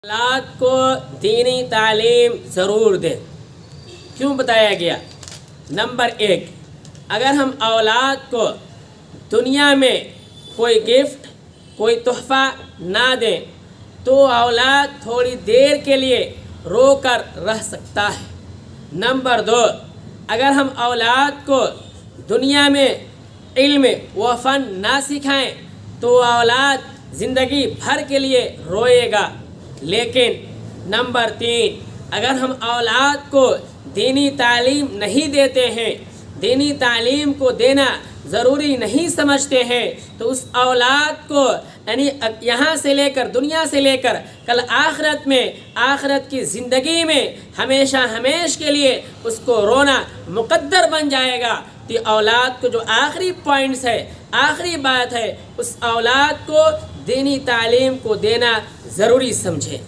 اولاد کو دینی تعلیم ضرور دیں۔ کیوں بتایا گیا؟ نمبر 1، اگر ہم اولاد کو دنیا میں کوئی گفٹ، کوئی تحفہ نہ دیں تو اولاد تھوڑی دیر کے لیے رو کر رہ سکتا ہے۔ نمبر 2، اگر ہم اولاد کو دنیا میں علم و فن نہ سکھائیں تو اولاد زندگی بھر کے لیے روئے گا۔ لیکن نمبر 3، اگر ہم اولاد کو دینی تعلیم نہیں دیتے ہیں، دینی تعلیم کو دینا ضروری نہیں سمجھتے ہیں تو اس اولاد کو یعنی یہاں سے لے کر دنیا سے لے کر کل آخرت میں، آخرت کی زندگی میں ہمیشہ ہمیش کے لیے اس کو رونا مقدر بن جائے گا۔ تو اولاد کو جو آخری پوائنٹس ہے، آخری بات ہے، اس اولاد کو دینی تعلیم کو دینا ضروری سمجھیں۔